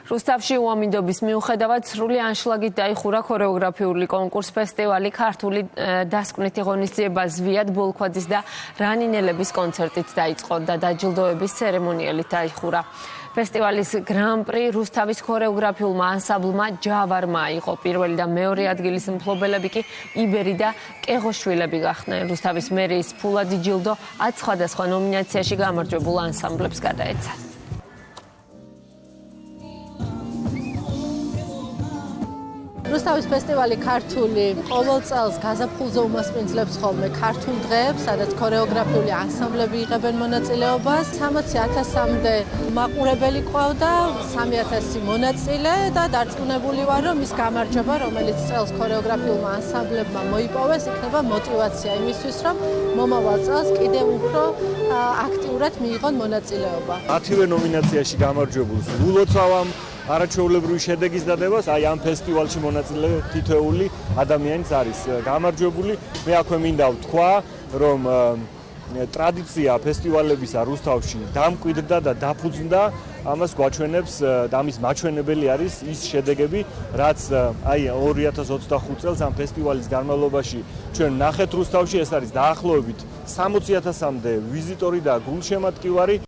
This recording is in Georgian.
რუსთავში უამინდობის მიუხედავად სრული ანშლაგით დაიხურა ქორეოგრაფიული კონკურს ფესტივალი ქართული დასკვნითი ღონისძიება ზვიად ბოლქვაძის და რანინელების კონცერტით დაიწყო და დაჯილდოების ცერემონიალით დაიხურა. ფესტივალის გრან-პრი რუსთავის ქორეოგრაფიულმა ანსამბლმა ჯავარმა აიღო. პირველი და მეორე ადგილის მფლობელები კი იბერი და კეღოშვილები გახდნენ. რუსთავის მერიის ფულადი ჯილდო 10 სხვადასხვა ნომინაციაში გამარჯვებულ ანსამბლებს გადაეცა. რუსთავის ფესტივალი ქართული ყოველ წელს გაზაფხულზე უმასპინძლებს ხოლმე ქართულ დღეებს, სადაც ქორეოგრაფიული ანსამბლები იღებენ მონაწილეობას. 60,000-მდე მაყურებელი ყავდა, 3,000 მონაწილე და დარწმუნებული ვარ, რომ ის გამარჯვება, რომელიც წელს ქორეოგრაფიულმა ანსამბლებმა მოიპოვეს, იქნება мотиваცია იმისთვის, რომ მომავალ წელს კიდევ უფრო აქტიურად მიიღონ მონაწილეობა. 10-ვე ნომინაციაში გამარჯვებულს ულოცავამ არაჩვეულებრივი შედეგის დადებას, აი ამ ფესტივალში მონაწილე თითოეული ადამიანიც არის გამარჯვებული. მე აქვე მინდა ვთქვა, რომ ტრადიცია ფესტივალებისა რუსთავში დამკვიდრდა და დაფუძნდა. ამას გვაჩვენებს და ამის მაჩვენებელი არის ის შედეგები, რაც აი 2025 წელს ამ ფესტივალის განმავლობაში ჩვენ ნახეთ რუსთავში. ეს არის დაახლოებით 60,000-მდე ვიზიტორი და გულშემატკივარი.